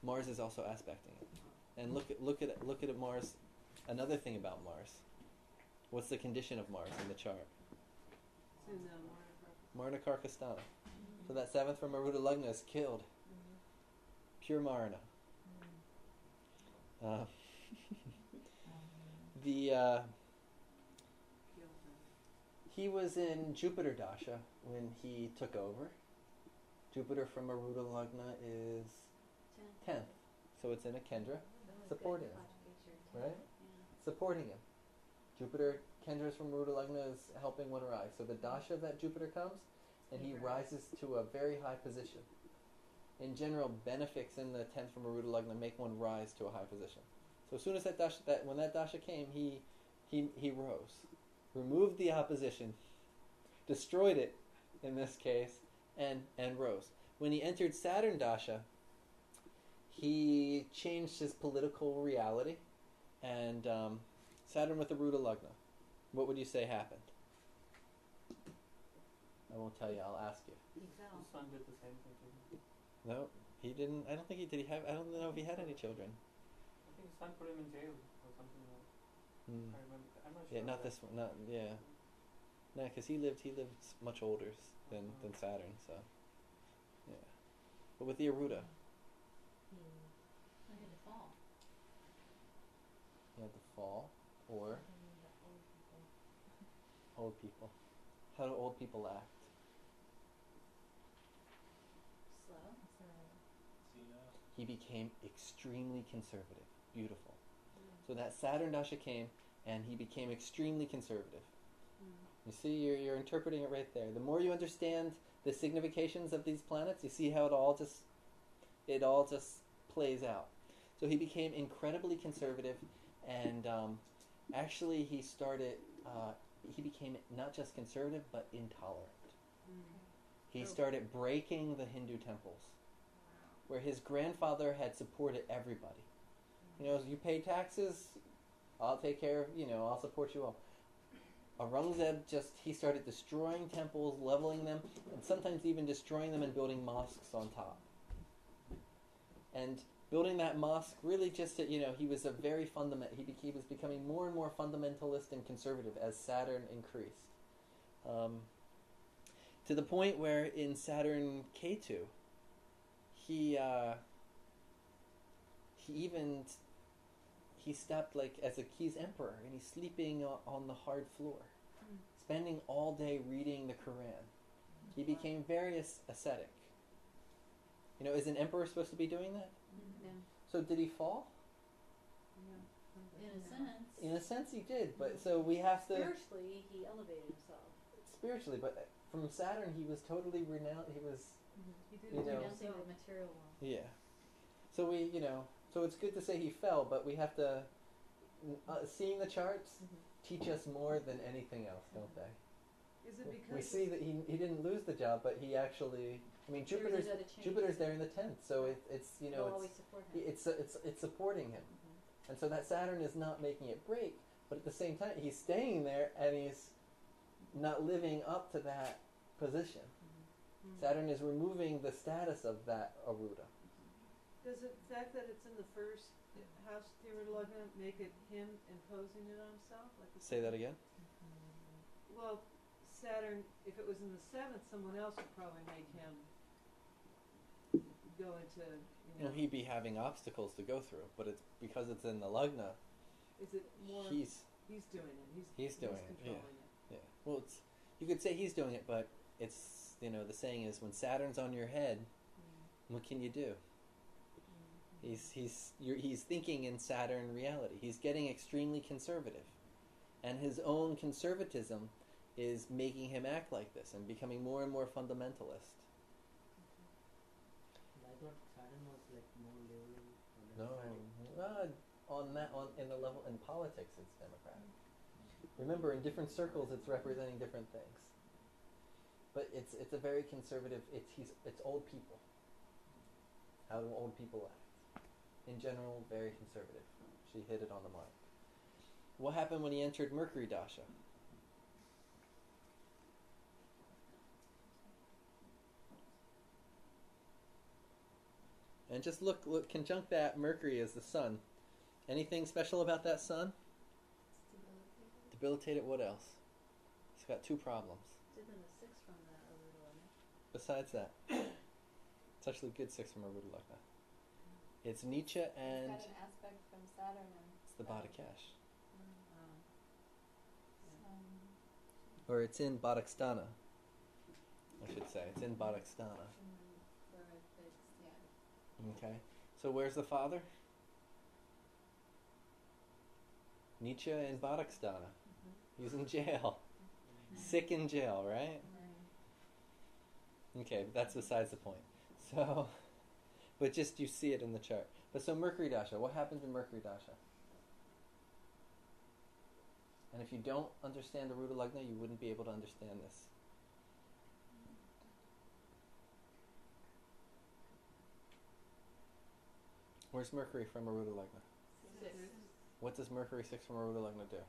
Mars is also aspecting it. And look at Mars. Another thing about Mars. What's the condition of Mars in the chart? It's in Marna Karkastana. Mm-hmm. So that 7th from Arudha Lagna is killed. Mm-hmm. Pure Marna. Mm-hmm. He was in Jupiter Dasha when he took over. Jupiter from Arudha Lagna is 10th. So it's in a Kendra, supporting him. Right? Yeah. Supporting him. Jupiter, Kendras from Arudha Lagna is helping one rise. So the Dasha that Jupiter comes, and he rises to a very high position. In general, benefics in the 10th from Arudha Lagna make one rise to a high position. So as soon as when that Dasha came, he rose. Removed the opposition, destroyed it, in this case, and rose. When he entered Saturn Dasha, he changed his political reality, and Saturn with the Arudha Lagna. What would you say happened? I won't tell you, I'll ask you. He fell. His son did the same thing to him. No, he didn't. I don't think he did. I don't know if he had any children. I think his son put him in jail or something like that. I remember. I'm not sure. Yeah, not this one. Not yeah. No, because he lived much older than Saturn. So yeah, but with the Arudha, He had to fall. he had to fall, or old people. How do old people act? Slow. He became extremely conservative. Beautiful. So that Saturn Dasha came, and he became extremely conservative. You see, you're interpreting it right there. The more you understand the significations of these planets, you see how it all just plays out. So he became incredibly conservative, and actually he became not just conservative, but intolerant. He started breaking the Hindu temples, where his grandfather had supported everybody. You pay taxes, I'll take care of, I'll support you all. Aurangzeb he started destroying temples, leveling them, and sometimes even destroying them and building mosques on top. And building that mosque really he was a very he was becoming more and more fundamentalist and conservative as Saturn increased. To the point where in Saturn Ketu, he stepped he's emperor, and he's sleeping on the hard floor, spending all day reading the Quran. He became very ascetic. Is an emperor supposed to be doing that? Yeah. So did he fall? In a sense. In a sense he did, but so we have to... Spiritually, he elevated himself. Spiritually, but from Saturn he was totally renounced. He was... He did renouncing the material world. Yeah. So so it's good to say he fell, but we have to... seeing the charts teach us more than anything else, don't they? Is it because we see that he didn't lose the job, but he actually... Jupiter's there in the 10th, so it's supporting him. And so that Saturn is not making it break, but at the same time he's staying there and he's not living up to that position. Saturn is removing the status of that Arudha. Does the fact that it's in the first house, the Arudha Lagna, make it him imposing it on himself? Say that again? Well, Saturn, if it was in the 7th, someone else would probably make him go into... He'd be having obstacles to go through, but it's because it's in the Lagna. Is it more... He's doing it. He's doing it. Controlling it. Yeah. Well, you could say he's doing it, but it's, the saying is, when Saturn's on your head, what can you do? He's thinking in Saturn reality. He's getting extremely conservative. And his own conservatism is making him act like this and becoming more and more fundamentalist. I thought Saturn was more liberal. No, in the level in politics, it's democratic. Remember, in different circles, it's representing different things. But it's a very conservative. It's old people. How do old people act? In general, very conservative. She hit it on the mark. What happened when he entered Mercury Dasha? And just look, conjunct that Mercury as the sun. Anything special about that sun? Debilitated. What else? It's got two problems. It's in the 6 from the Arudha Lagna. Besides that, it's actually a good 6 from Arudha Lagna. It's Nietzsche and It's got an aspect from Saturn and it's the Bhattaccash. Or it's in Bhattacstana, I should say. It's in Bhattacstana. Okay. So where's the father? Nietzsche in Bhattacstana. He's in jail. Sick in jail, right? Okay, but that's besides the point. So, but just you see it in the chart. But so Mercury Dasha, what happens in Mercury Dasha? And if you don't understand the Arudha Lagna, you wouldn't be able to understand this. Where's Mercury from Arudha Lagna? 6. What does Mercury 6 from Arudha Lagna do?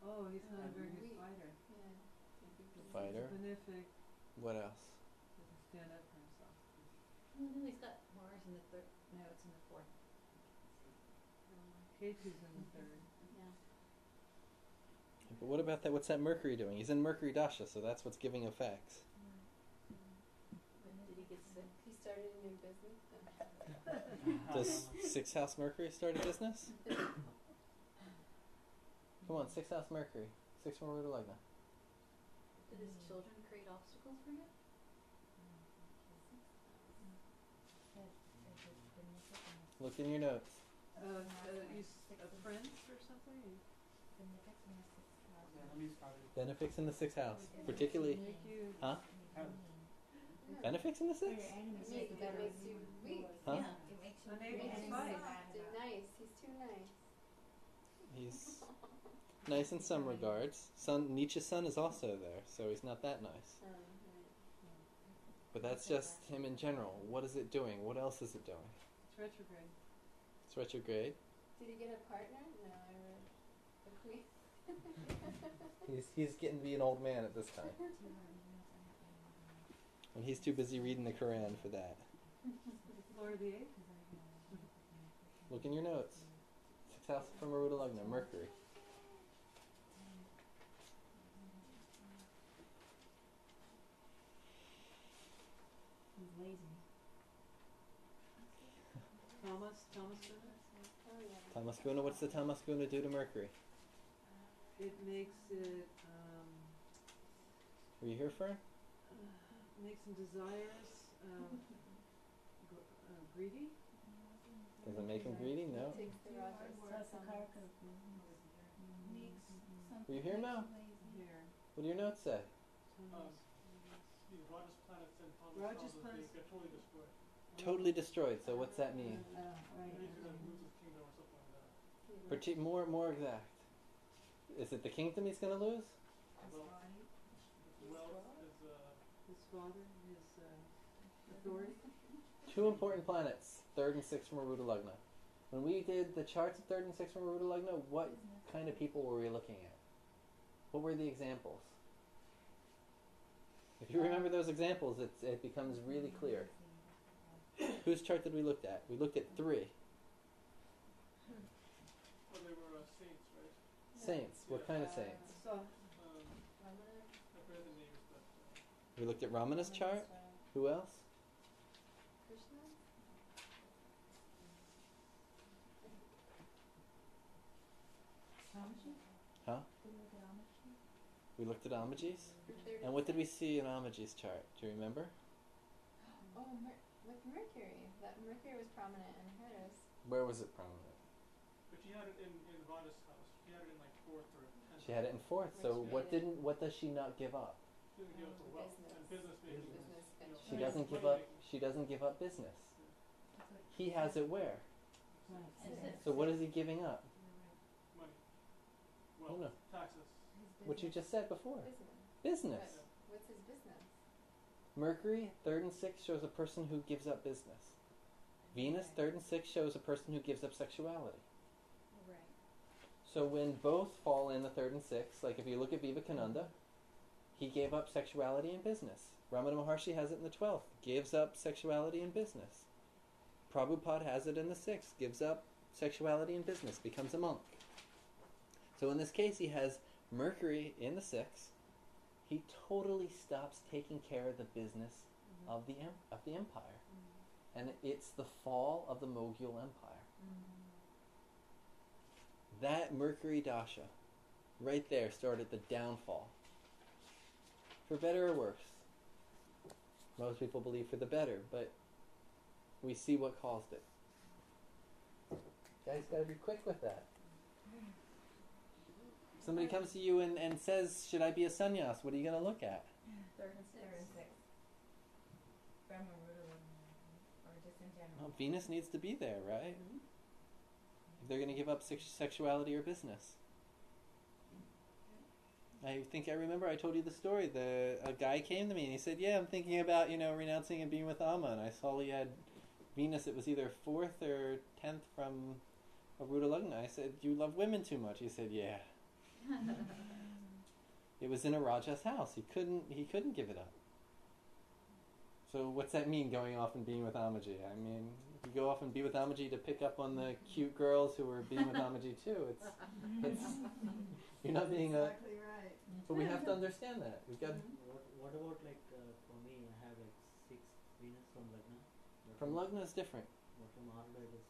Oh, he's not a very good fighter. Fighter. Benefic. What else? Doesn't stand up for himself. No, he's got Mars in the 3rd. No, it's in the 4th. Ketu's in the 3rd. Yeah. But what about that? What's that Mercury doing? He's in Mercury Dasha, so that's what's giving effects. When did he get sick? he started a new business. Does 6th house Mercury start a business? Come on, 6th house Mercury. 6 from Arudha Lagna. Did his children create obstacles for him? Look in your notes. He's a prince or something? Yeah, let me start it. Benefics in the 6th house. Particularly. Make you... Huh? Benefics in the 6th? That makes you weak. Huh? Yeah. Unable to He's fight. nice. He's too nice. He's nice in some regards. Nietzsche's sun is also there, so he's not that nice. But that's just him in general. What is it doing? What else is it doing? It's retrograde. It's retrograde. Did he get a partner? No, I read a queen. He's getting to be an old man at this time. And he's too busy reading the Quran for that. Lord of the 8th? Look in your notes. 6th house from Arudha Lagna, Mercury. He's lazy. Thomas Guna? Oh yeah. Tamas Guna, what's the Tamas Guna do to Mercury? It makes it, Were you here, Fern? makes him desires, greedy? Does it make him greedy? No. Takes the Rajas. Were you here, Mel? Here. What do your notes say? Thomas. The Rajas planets and Rajas Thomas planets. get totally destroyed. Totally destroyed. So what's that mean? He's gonna lose his kingdom or something like that. More exact. Is it the kingdom he's going to lose? Wealth is His father, his authority. 2 important planets, 3rd and 6th from Arudha Lagna. When we did the charts of 3rd and 6th from Arudha Lagna, what kind of people were we looking at? What were the examples? If you remember those examples, it becomes really clear. Whose chart did we look at? We looked at 3. well, they were saints, right? Saints. What kind of saints? So, I forget the names, but We looked at Ramana's chart. Who else? Krishna? Huh? We looked at Amaji's. And what did we see in Amaji's chart? Do you remember? Oh, with Mercury. That Mercury was prominent in hers. Where was it prominent? but she had it in Vada's house. She had it in like 4th or 10th. She had it in 4th. So what does she not give up? She didn't give up the wealth and business maybe. Business venture. She doesn't give up. She doesn't give up business. He has it where? So what is he giving up? Money. Oh, no. Taxes. What you just said before. Business. Business. What's his business? Mercury, 3rd and 6th shows a person who gives up business. Venus, 3rd and 6th shows a person who gives up sexuality. Right. So when both fall in the 3rd and 6th, like if you look at Vivekananda, he gave up sexuality and business. Ramana Maharshi has it in the 12th, gives up sexuality and business. Prabhupada has it in the 6th, gives up sexuality and business, becomes a monk. So in this case, he has Mercury in the 6th. He totally stops taking care of the business of the empire. And it's the fall of the Mughal Empire. That Mercury Dasha, right there, started the downfall. For better or worse. Most people believe for the better, but we see what caused it. Guys, gotta be quick with that. Somebody comes to you and says, should I be a sannyas? What are you going to look at? 3rd and 6th. From Arudha Lagna, or just in general. Well, Venus needs to be there, right? If they're going to give up sexuality or business. I think I remember I told you the story. A guy came to me and he said, yeah, I'm thinking about, renouncing and being with Amma. And I saw he had Venus. It was either 4th or 10th from Arudha Lagna. I said, you love women too much. He said, yeah. It was in a Raja's house. He couldn't give it up. So what's that mean, going off and being with Amaji? I mean, you go off and be with Amaji to pick up on the cute girls who are being with Amaji too. It's you're not being exactly right. But we have to understand that. We've got. What about for me? I have 6 Venus from Lagna. From Lagna is different. But from Arudha it is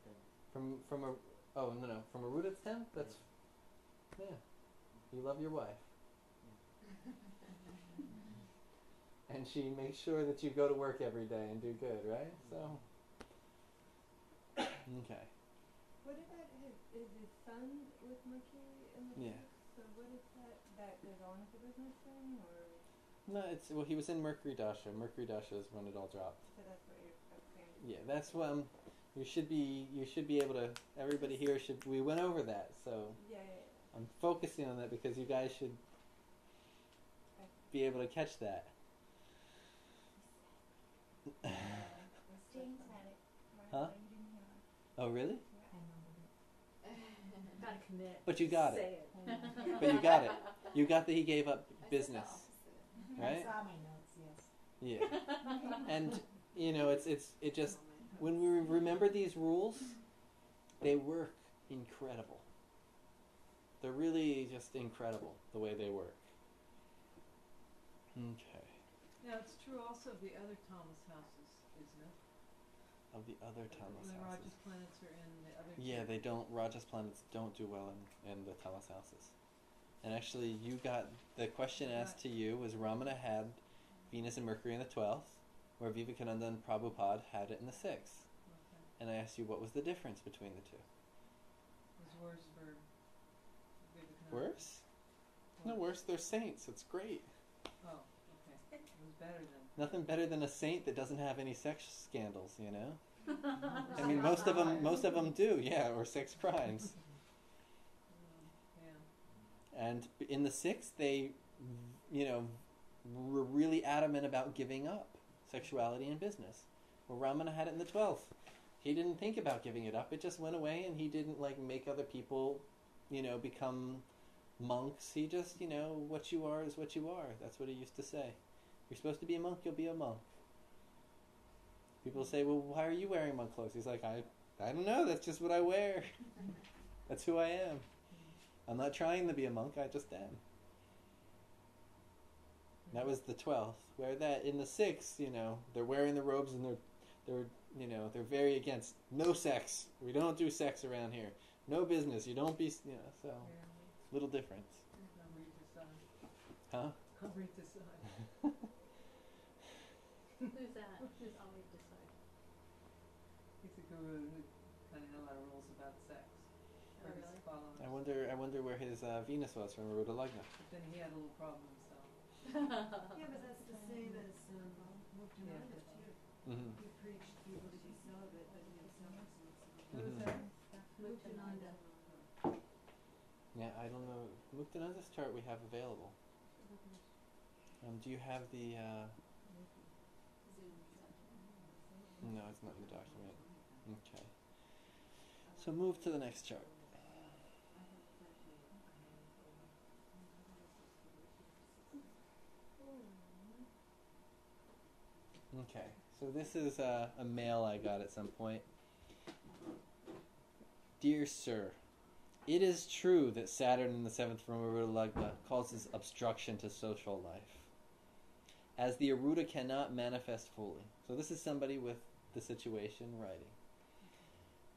10. From Arudha it's 10. That's yeah. You love your wife. And she makes sure that you go to work every day and do good, right? So, okay. What about is his son with Mercury in the Yeah. So what is that? That goes on with the business thing, or? No, he was in Mercury Dasha. Mercury Dasha is when it all dropped. So that's what you're saying. Yeah, that's when you should be able to. Everybody here should. We went over that, so Yeah. I'm focusing on that because you guys should be able to catch that. James had it. Huh? You didn't hear it. Oh, really? Gotta commit. But you got Say it. it. But you got it. You got that he gave up business, right? I saw my notes, yes. Yeah. And it just when we remember these rules, they work incredible. They're really just incredible the way they work. Okay. Now, it's true also of the other Thomas houses, isn't it? Of the other Tamas The houses. Rajas planets are in the other Yeah, two. they don't. Rajas planets don't do well in the Tamas houses. And actually, the question asked to you was Ramana had Venus and Mercury in the 12th, where Vivekananda and Prabhupada had it in the 6th. Okay. And I asked you what was the difference between the two. It was worse for Vivekananda. Worse? No, worse. They're saints. It's great. Oh, okay. It was better than. Nothing better than a saint that doesn't have any sex scandals, you know? I mean, most of them do, yeah, or sex crimes. Yeah. And in the 6th, they, were really adamant about giving up sexuality and business. Well, Ramana had it in the 12th. He didn't think about giving it up. It just went away, and he didn't, make other people, become monks. He just, what you are is what you are. That's what he used to say. You're supposed to be a monk, you'll be a monk. People say, well, why are you wearing monk clothes? He's like, I don't know, that's just what I wear. That's who I am. I'm not trying to be a monk, I just am. That was the 12th. Where that in the 6th, they're wearing the robes and they're very against no sex. We don't do sex around here. No business. You don't be, so little difference. I'll read this side. Huh? I'll read this side. Who's that? Who's always decide? He's a guru who kind of had a lot of rules about sex. Oh, For his really? followers. I wonder where his Venus was from Arudha Lagna. But then he had a little problem himself. Yeah, but that's the same as Muktananda too. Mm-hmm. He preached people to be celibate, but himself was not celibate. Who's Mhm. that? Muktananda. Yeah, I don't know. Muktananda's chart we have available. Do you have the? No, it's not in the document. Okay. So move to the next chart. Okay. So this is a mail I got at some point. Dear Sir, it is true that Saturn in the 7th from Arudha Lagna causes obstruction to social life, as the Arudha cannot manifest fully. So this is somebody with the situation writing.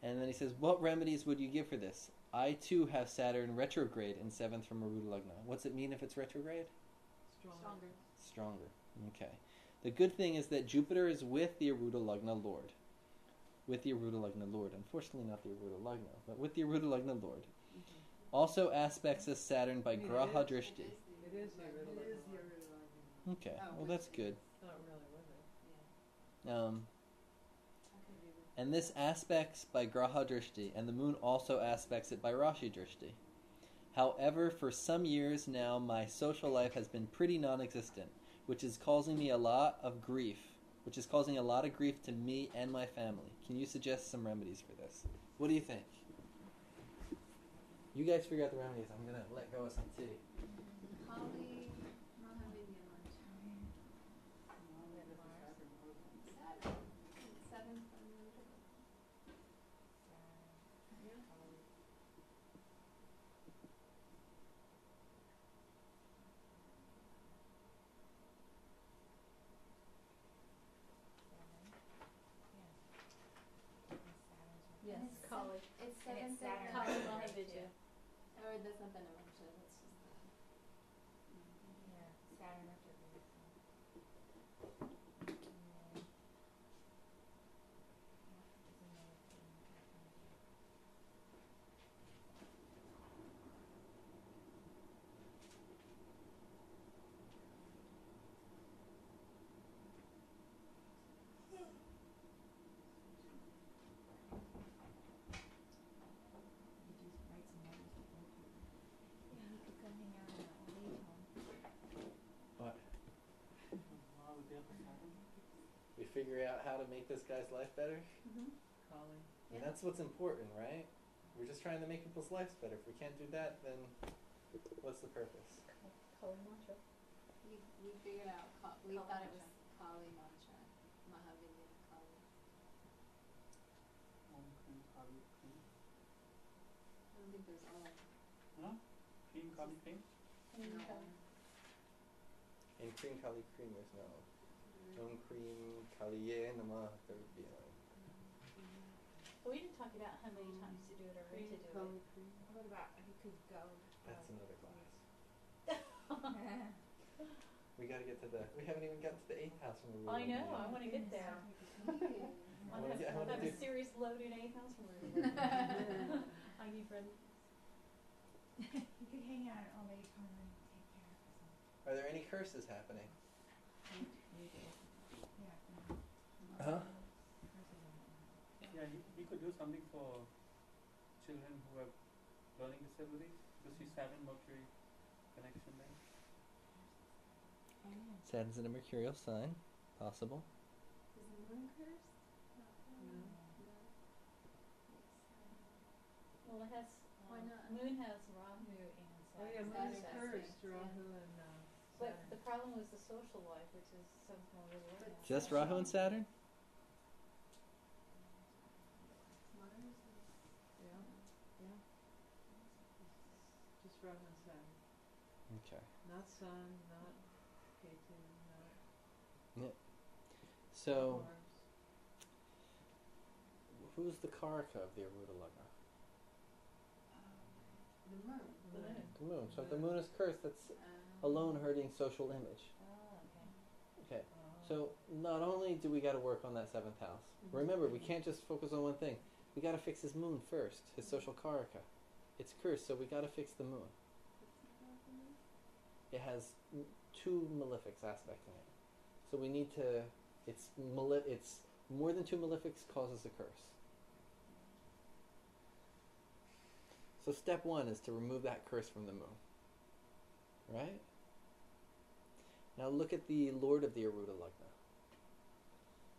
And then he says, what remedies would you give for this? I too have Saturn retrograde in 7th from Arudha Lagna. What's it mean if it's retrograde? Stronger. Stronger. Okay. The good thing is that Jupiter is with the Arudha Lagna Lord. With the Arudha Lagna Lord. Unfortunately not the Arudha Lagna, but with the Arudha Lagna Lord. Also aspects of Saturn by Graha Drishti. It is the Arudha Lagna. It is the Arudha Lagna. Okay, well that's good. Not really with it. And this aspects by Graha Drishti, and the moon also aspects it by Rashi Drishti. However, for some years now, my social life has been pretty non-existent, which is causing me a lot of grief. Which is causing a lot of grief to me and my family. Can you suggest some remedies for this? What do you think? You guys figure out the remedies. I'm gonna let go of some tea. Kali, Mahavishnu, Saturn. 7th from Arudha. Yes, Kali. It's And 7th it's Saturn. of Kali Mahavishnu. Mahavishnu. Or there's not Benevansha, that's just the... Yeah, Saturn retrograde. Yeah, you could go hang out in that old age home. What? With the other Saturn. We figure out how to make this guy's life better? Kali. And that's what's important, right? We're just trying to make people's lives better. If we can't do that, then what's the purpose? Kali mantra. We figured out, we Kali thought it was mantra. Kali mantra. Mahavishnu, Kali. Om Krim Kali Krim. I don't think there's all of them. Huh? Krim Kali Krim? No. In Cream Kali Cream, there's no. Om Cream Kaliye Namah, there would be no. But we didn't talk about how many times to do it or when to do Kali it. cream. What about you could go? That's another class. We gotta get to we haven't even gotten to the 8th house from the I know, I want to get there. I want to have a serious loaded 8th house from I need friends. You could hang out at Old Age Home and take care of yourself. Are there any curses happening? Yeah. Huh? Yeah, we could do something for children who have learning disabilities. Because see Saturn Mercury connection there. Saturn's in a mercurial sign. Possible. Is the moon cursed? No. Well, it has, Why not? Moon has Rahu and Oh yeah, Saturn. moon is Saturn. cursed, Yeah. Rahu and But Saturn. the problem was the social life, which is something we're really working on. Just Rahu and Saturn? Mars is... Yeah, yeah. Just Rahu and Saturn. Okay. Not Sun, not Ketu, not So, Mars. who's the Karaka of the Arudha Lagna? The moon. The moon. The moon. So if the moon is cursed, that's alone hurting social image. Oh, okay. Okay. So not only do we got to work on that 7th house, remember we can't just focus on one thing. We got to fix his moon first, his social karaka. It's cursed, so we got to fix the moon. It has 2 malefics aspecting it, so we need to. It's more than 2 malefics causes a curse. So step 1 is to remove that curse from the moon. Right? Now look at the Lord of the Arudha Lagna.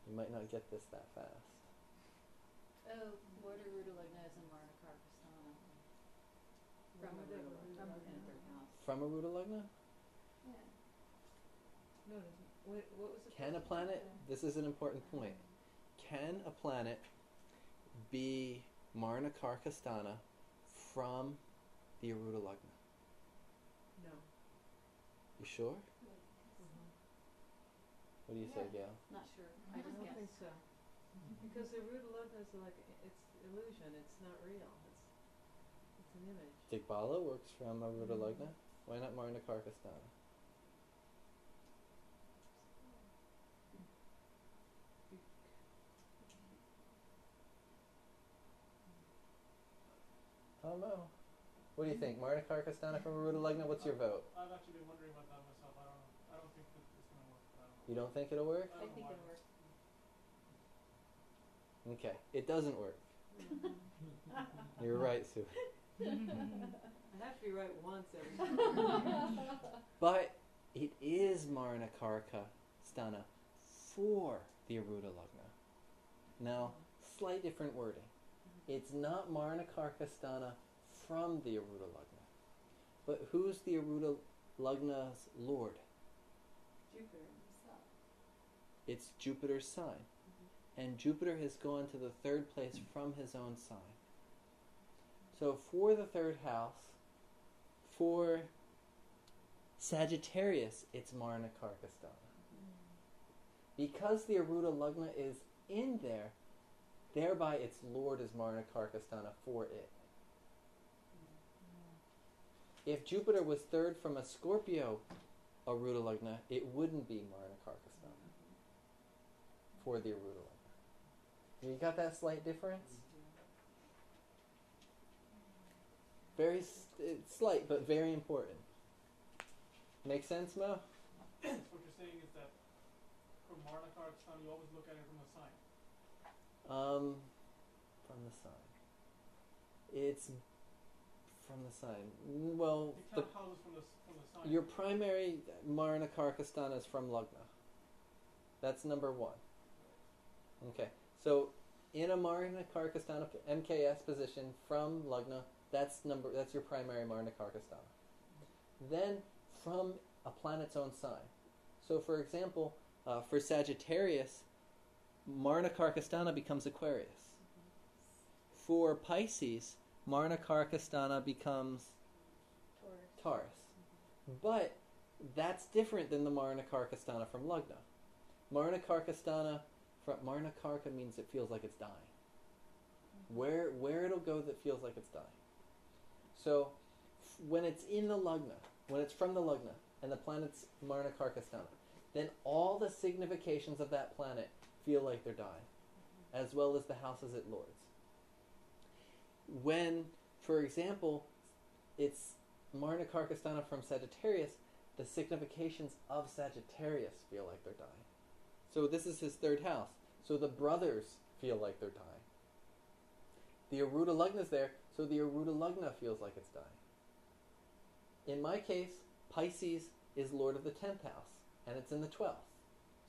You might not get this that fast. Oh, Lord Arudha Lagna is in Marakarbhastana. From Arudha Lagna. In the 3rd house. From Arudha Lagna? Yeah. No, what was it? Can a planet, this is an important point, can a planet be Marna Karkasthana from the Arudha Lagna? No. You sure? Mm-hmm. What do you say, Gail? Not sure. I I just don't think guessed. so. Because the Arudha Lagna is like, it's illusion, it's not real. It's an image. Digbala works from Arudha Lagna. Why not Marna Karkasthana? I don't know. What do you think? Marna Karkasthana from Arudha Lagna? What's your vote? I've actually been wondering about that myself. I don't know. I don't think that it's going to work. But I don't know. You don't think it'll work? I think it'll work. Okay, it doesn't work. You're right, Sue. I have to be right once every time. But it is Marna Karkasthana for the Arudha Lagna. Now, slight different wording. It's not Marna Karkasthana from the Arudha Lagna. But who's the Arudha Lagna's lord? Jupiter himself. It's Jupiter's sign. And Jupiter has gone to the third place from his own sign. So for the third house, for Sagittarius, it's Marna Karkasthana. Because the Arudha Lagna is in there, thereby its lord is Marna Karkasthana for it. If Jupiter was third from a Scorpio Arudha Lagna, it wouldn't be Marna Karkasthana for the Arudha Lagna. You got that slight difference? Very it's slight, but very important. Make sense, Mo? What you're saying is that from Marna Karkasthana, you always look at it from the sign. From the sign. It's from the sign. Well, You count houses from the sign. your primary Marna Karkasthana is from Lagna. That's number one. Okay. So, in a Marna Karkasthana MKS position from Lagna, that's your primary Marna Karkasthana. Then, from a planet's own sign. So, for example, for Sagittarius, Marna Karkasthana becomes Aquarius. For Pisces, Marna Karkasthana becomes Taurus. But that's different than the Marna Karkasthana from Lagna. Marna Karkasthana Marna Karka means it feels like it's dying. Where it'll go that feels like it's dying. So when it's in the Lagna, when it's from the Lagna, and the planet's Marna Karkasthana, then all the significations of that planet feel like they're dying, as well as the houses it lords. When, for example, it's Marna Karkasthana from Sagittarius, the significations of Sagittarius feel like they're dying. So this is his third house. So the brothers feel like they're dying. The Arudha Lagna's there, so the Arudha Lagna feels like it's dying. In my case, Pisces is lord of the 10th house, and it's in the 12th.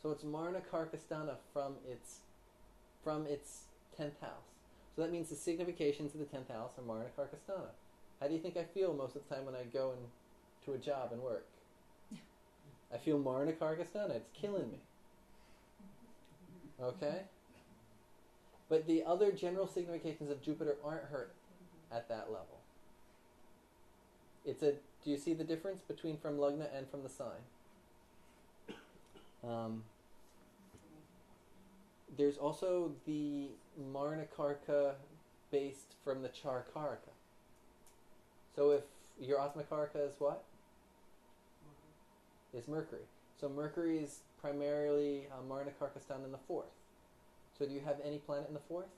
So it's Marna Karkasthana from its 10th house. So that means the significations of the 10th house are Marna Karkasthana. How do you think I feel most of the time when I go to a job and work? I feel Marna Karkasthana. It's killing me. Okay? But the other general significations of Jupiter aren't hurt at that level. Do you see the difference between from Lagna and from the sign? There's also the Marna Karka based from the Char Karka. So if your Atma Karka is what? Is Mercury. So Mercury is primarily Marna Karkasthana in the 4th. So do you have any planet in the 4th?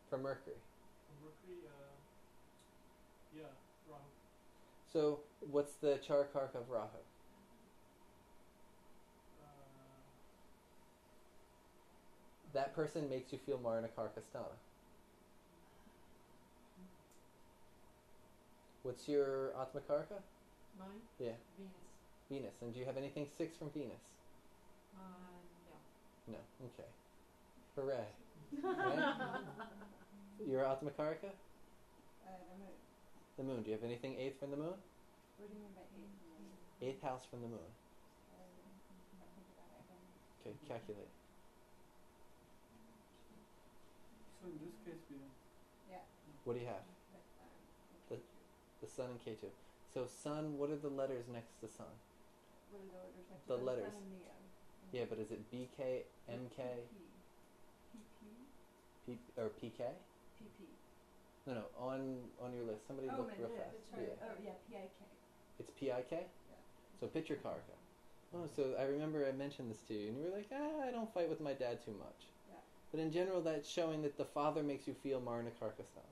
From Mercury. From Mercury, yeah, Rahu. So what's the Char Karka of Rahu? That person makes you feel Marna Karkasthana. What's your Atma Karka? Mine? Yeah. Venus. Venus. And do you have anything 6 from Venus? No. No. Okay. Hooray. Right? Your Atma Karka? The moon. The moon. Do you have anything 8th from the moon? What do you mean by 8? 8th house from the moon. Okay, calculate. Yeah. What do you have? With, The sun and Ketu. So sun, what are the letters next to sun? what are the orders next The to letters. Sun and Leo. Yeah, but is it BK, MK, PP. or PK? PP. No, on your list. Somebody Oh, look my real list. fast. The chart. Yeah. Oh, yeah, PIK. It's PIK? Yeah. So Pitrakarka. Oh, so I remember I mentioned this to you, and you were like, I don't fight with my dad too much. Yeah. But in general, that's showing that the father makes you feel Marnakarkasthana.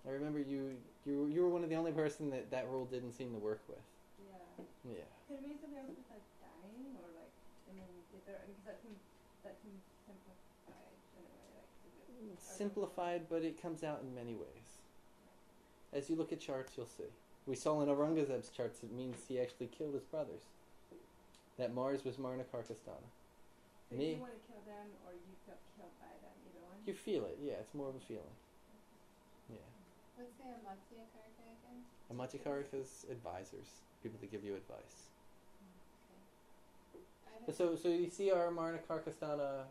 I remember you were one of the only person that rule didn't seem to work with. Yeah. Yeah. Can we something else with like dying or like, and then get there, because that seems simplified in a way, like, is it, Simplified, but it comes out in many ways. As you look at charts, you'll see. We saw in Aurangzeb's charts it means he actually killed his brothers. That Mars was Marnakarkasthana. so you want to kill them or you felt killed by them, either one? You feel it, yeah, it's more of a feeling. Yeah. What's the Amatya Karaka again? Amatikarika's advisors, people that give you advice. Okay. So you see our Marnakarkasthana,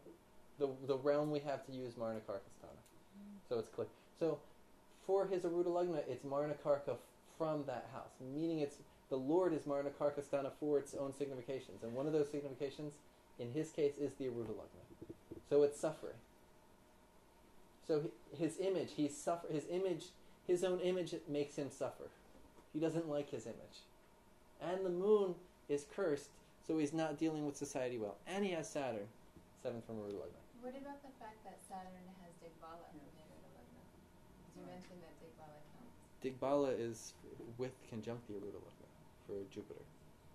the realm we have to use Marnakarkasthana. So it's clear. So for his Arudha Lagna, it's Marnakarka from that house, meaning it's the Lord is Marnakarkasthana for its own significations, and one of those significations, in his case, is the Arudha Lagna. So it's suffering. So his image, his own image makes him suffer. He doesn't like his image. And the moon is cursed, so he's not dealing with society well. And he has Saturn, 7th from Arudha Lagna. What about the fact that Saturn has Digbala from Arudha Lagna? Because you mentioned that Digbala counts. Digbala is with conjunct the Arudha Lagna for Jupiter.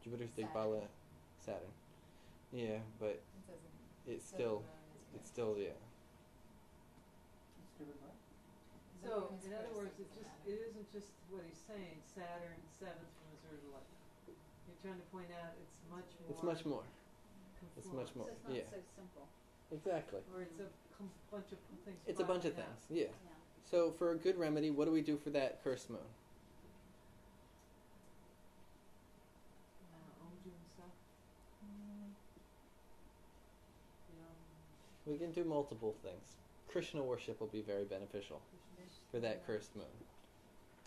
Jupiter's Digbala, Saturn. Yeah, but It doesn't. it's so still, the moon is it's still, yeah. The So, moon is in other cursed words, with it Saturn. isn't just what he's saying, Saturn 7th from his Arudha Lagna. You're trying to point out it's much more. It's much more. It's much more. So it's not Yeah. so simple. Exactly. Or it's a bunch of things. It's a bunch of piling up. things, yeah. Yeah. So for a good remedy, what do we do for that cursed moon? Omju and stuff. We can do multiple things. Krishna worship will be very beneficial for that cursed moon.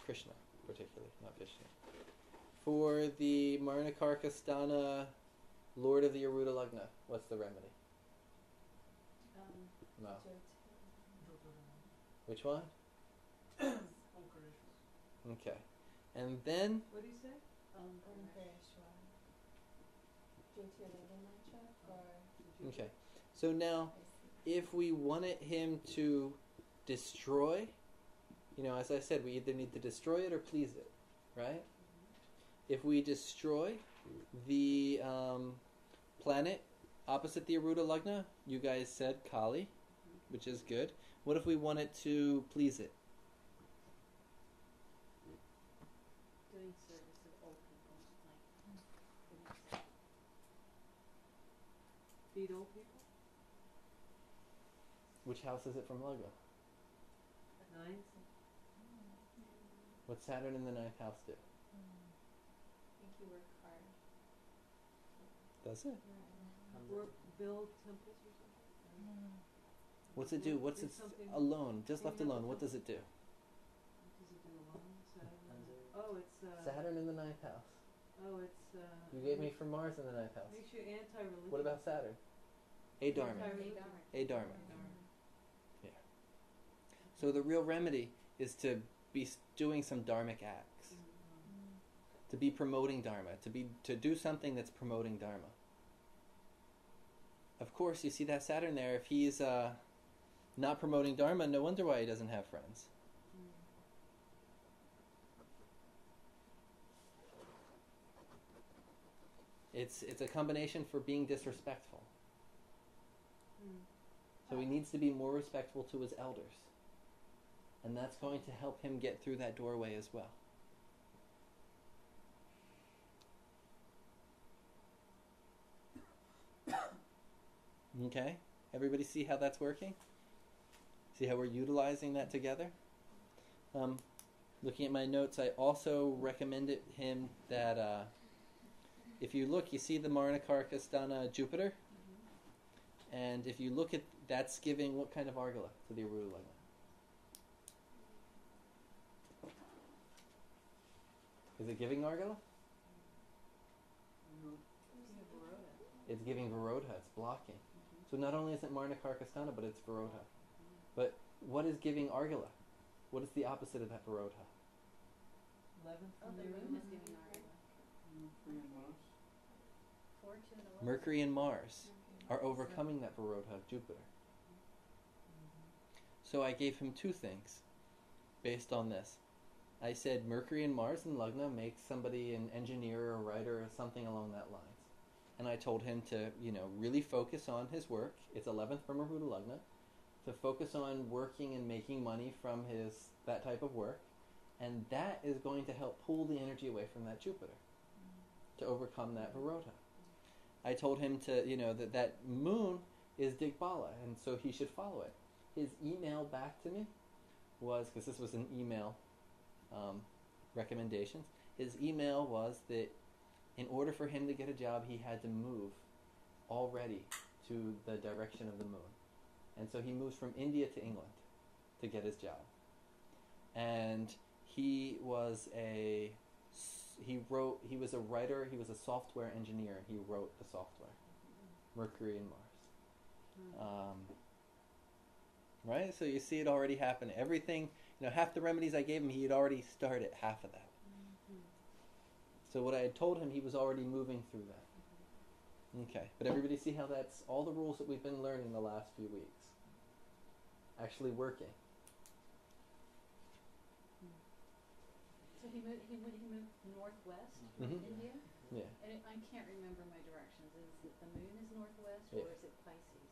Krishna, particularly, not Vishnu. For the Marnakarkasthana, Lord of the Arudha Lagna, what's the remedy? No. Which one? Okay. And then, What do you say? Bhubaneshwar. Jyotish Guru okay. So now, if we wanted him to destroy, as I said, we either need to destroy it or please it, right? If we destroy the planet opposite the Arudha Lagna, you guys said Kali, which is good. What if we wanted to please it? Doing service of old people, like Feed old people? Which house is it from Lagna? 9? What's Saturn in the 9th house do? Make you work hard. Does it? Work, build temples or something? What's it do? What's Do it something- alone? Just left clean up alone. the What does it do? What does it do alone? Saturn? Oh, it's Saturn in the 9th house. it's You gave me for Mars in the 9th house. makes you anti-religious. What about Saturn? Adharma. Anti-religious. Adharma. Yeah. So the real remedy is to be doing some dharmic acts, to be promoting dharma, to do something that's promoting dharma. Of course, you see that Saturn there. If he's not promoting dharma, no wonder why he doesn't have friends. It's a combination for being disrespectful. So he needs to be more respectful to his elders. And that's going to help him get through that doorway as well. Okay? Everybody see how that's working? See how we're utilizing that together? Looking at my notes, I also recommended him that if you look, you see the Marnakarkasthana Jupiter? And And if you look at, that's giving what kind of Argala to the Arudha Lagna? Is it giving Argala? It's giving Virodha, it's blocking. So not only is it Marna Karkasthana, but it's Virodha. But what is giving Argala? What is the opposite of that Virodha? 11th Oh, from the the moon is giving Argala. Fortune, 11. Mercury and Mars are overcoming that Virodha of Jupiter. So I gave him two things based on this. I said Mercury and Mars in Lagna makes somebody an engineer or a writer or something along that lines. And I told him to, really focus on his work. It's 11th from Arudha Lagna. To focus on working and making money from that type of work. And that is going to help pull the energy away from that Jupiter to overcome that Virodha. I told him to, that moon is Digbala, and so he should follow it. His email back to me was, because this was an email recommendations, his email was that in order for him to get a job, he had to move already to the direction of the moon. And so he moves from India to England to get his job. And he was a writer, he was a software engineer. He wrote the software, Mercury and Mars. Right? So you see it already happen. Everything, half the remedies I gave him, he had already started half of that. So what I had told him, he was already moving through that. Okay, but everybody see how that's all the rules that we've been learning the last few weeks actually working. So he moved northwest Mhm. from India? Yeah, And I can't remember my directions. Is it the moon is northwest Yeah. or is it Pisces?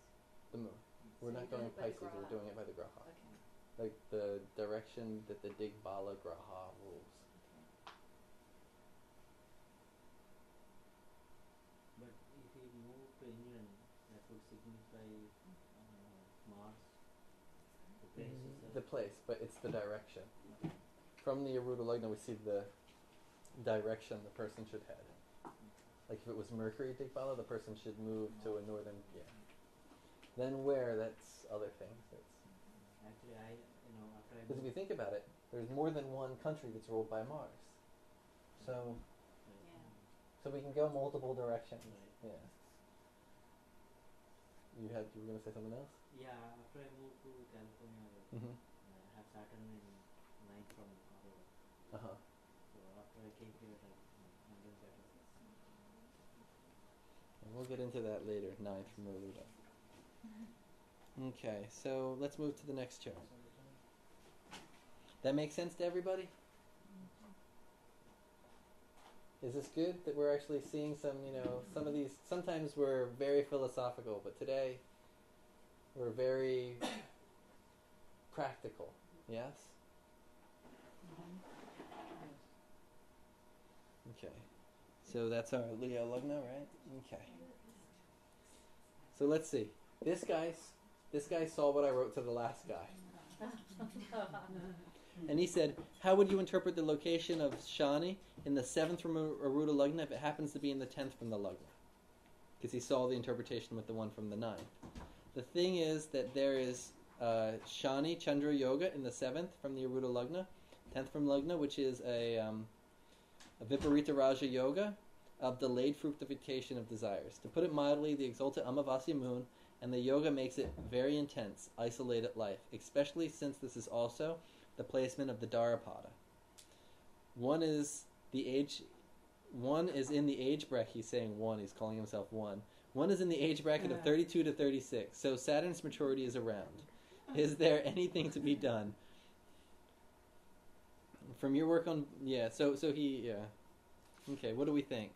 the moon. We're So not you're doing going it by the Pisces, we're graha. doing it by the Graha. Okay. Like the direction that the Digbala Graha rules. Okay. But if he moved to England, that would signify Mars, the place itself. The place, but it's the direction. From the Arudha Lagna, we see the direction the person should head. Like if it was Mercury Digbala, the person should move to a northern, Then where, that's other things. Actually, after I Because if you think about it, there's more than one country that's ruled by Mars. So we can go multiple directions. Right. Yeah. You were going to say something else? Yeah, after I moved to California, Mm-hmm. I have Saturn in 9th from Arudha. Uh-huh. So after I came here, I'm doing better. And we'll get into that later, 9 from Arudha. Okay, so let's move to the next chart. That makes sense to everybody? Is this good that we're actually seeing some of these, sometimes we're very philosophical, but today we're very practical, yes? Okay, so that's our Leo Lagna, right? Okay. So let's see. This guy saw what I wrote to the last guy. And he said, how would you interpret the location of Shani in the 7th from Arudha Lagna if it happens to be in the 10th from the Lagna? Because he saw the interpretation with the one from the 9th. The thing is that there is Shani Chandra Yoga in the 7th from the Arudha Lagna, 10th from Lagna, which is a Viparita Raja Yoga of delayed fructification of desires. To put it mildly, the exalted Amavasya moon and the yoga makes it very intense, isolated life, especially since this is also the placement of the Dharmapada. One is in the age bracket, he's saying one, he's calling himself one. One is in the age bracket of 32 to 36, so Saturn's maturity is around. Is there anything to be done? From your work on, Okay, what do we think?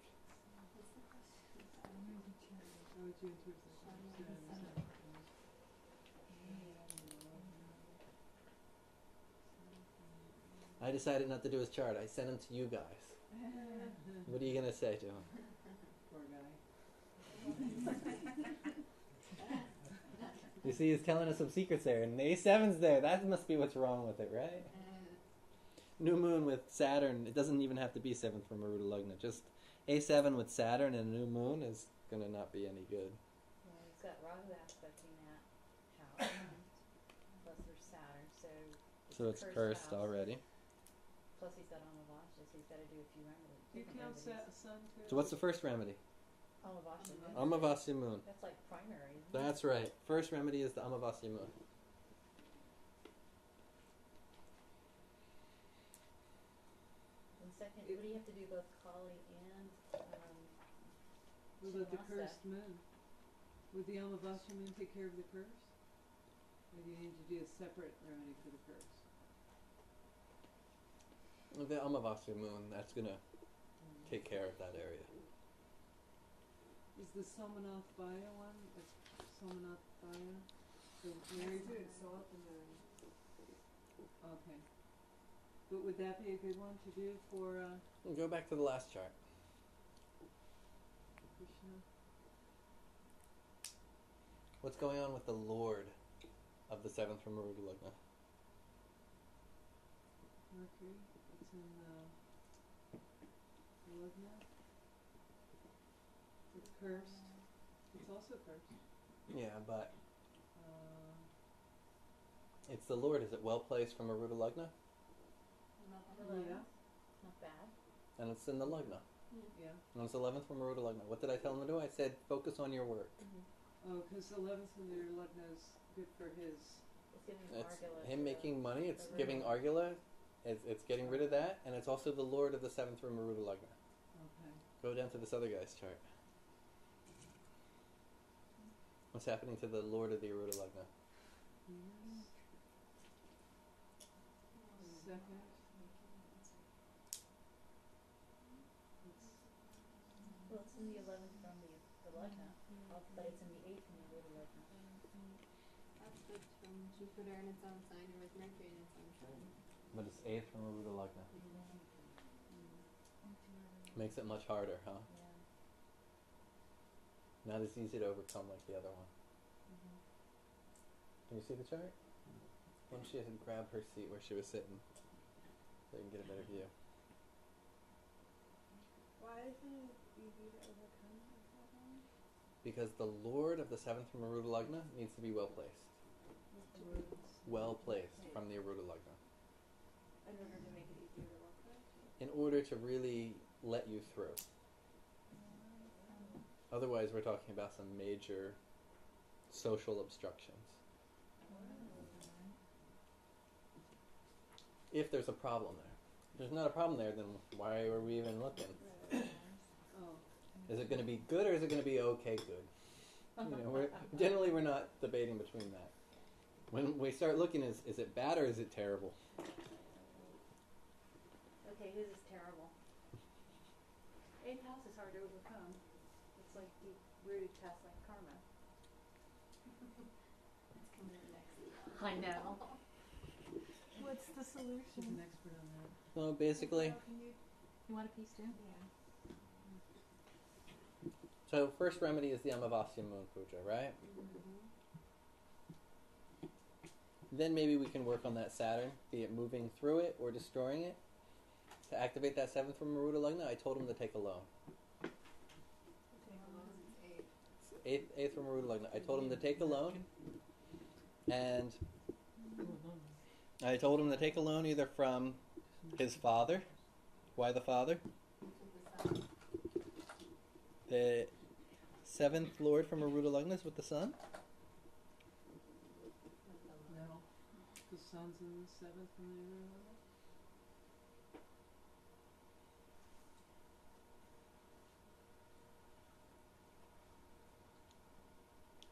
I decided not to do his chart. I sent him to you guys. What are you going to say to him? Poor guy. You see, he's telling us some secrets there. And the A7's there. That must be what's wrong with it, right? New moon with Saturn. It doesn't even have to be 7th from Arudha Lagna. Just A7 with Saturn and a new moon is going to not be any good. got Rahu aspecting that house, plus there's Saturn, so So it's cursed house. already. Plus he's got Amavasya, so he's got to do a few remedies. You different count remedies. sun too? So what's the first remedy? Amavasya moon. Amavasya moon. That's like primary, isn't it? That's right. First remedy is the Amavasya moon. And second, what do you have to do both Kali and Will the Shinwasa? cursed moon? Would the Amavasya moon take care of the curse? Or do you need to do a separate remedy for the curse? The Amavasya moon, that's going to take care of that area. Is the Somanath Baya one? Somanath Baya? The married It's salt and then Okay. But would that be a good one to do for We'll go back to the last chart. Krishna? What's going on with the Lord of the 7th from Arudha Lagna? Mercury? It's in Lagna. It's cursed. It's also cursed. Yeah, but Uh, it's the Lord. Is it well placed from Arudha Lagna? yeah. Not bad. And it's in the Lagna. Yeah. And it's 11th from Arudha Lagna. What did I tell him to do? I said, focus on your work. Oh, because 11th in their Lagna is good for his. It's giving It's Argala him to making money. It's Arudha. giving Argala. It's getting rid of that. And it's also the Lord of the 7th from Arudha Lagna. Okay. Go down to this other guy's chart. What's happening to the Lord of the Arudha Lagna? Yes. Second. Well, it's in the 11th from the Lagna, but it's in the 8th from the Arudha Lagna. Aspect from Jupiter in its own sign and with Mercury in its own sign. But it's 8th from Arudha Lagna. Makes it much harder, huh? Yeah. Not as easy to overcome like the other one. Can you see the chart? Why don't she grab her seat where she was sitting so you can get a better view? Why isn't it easy to overcome the problem? Because the Lord of the 7th from Arudha Lagna needs to be well placed. Well placed from the Arudha Lagna. In order to make it easier to work with? In order to really let you through. Otherwise, we're talking about some major social obstructions. If there's a problem there. If there's not a problem there, then why are we even looking? Oh. Is it going to be good or is it going to be okay good? You know, we're not debating between that. When we start looking, is it bad or is it terrible? Okay, his is terrible. 8th house is hard to overcome. It's like deep rooted past like karma. It's coming in next week. I know. what's the She's an solution? expert on that. Well, basically, How can you? You want a piece too? Yeah. so first remedy is the Amavasya moon puja, right? Then maybe we can work on that Saturn, be it moving through it or destroying it. To activate that 7th from Arudha Lagna, I told him to take a loan. Eighth from Arudha Lagna. I told him to take a loan, and I told him to take a loan either from his father. Why the father? The 7th Lord from Arudha Lagna is with the sun. No. The sun's in the 7th from the Lagna.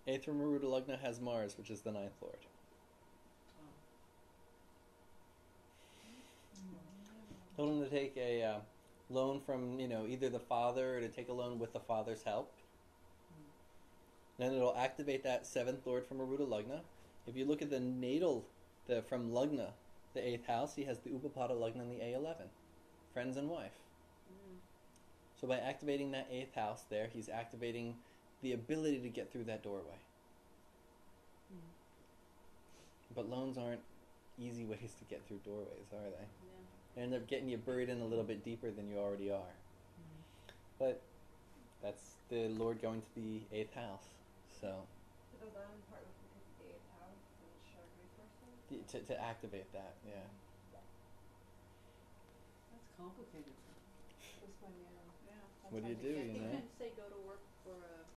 8th from Arudha Lagna has Mars, which is the 9th Lord. Told him to take a loan from, either the father or to take a loan with the father's help. Then it'll activate that 7th Lord from Arudha Lagna. If you look at the natal, from Lagna, the 8th house, he has the Upapada Lagna in the A11, friends and wife. So by activating that 8th house there, he's activating the ability to get through that doorway. But loans aren't easy ways to get through doorways, are they? They end up getting you buried in a little bit deeper than you already are. But that's the Lord going to the 8th house. So the land part was because the eighth house and shared resources. To activate that, yeah. That's complicated. This one, yeah. Yeah. What do you do, Yeah, you he know? can say go to work for a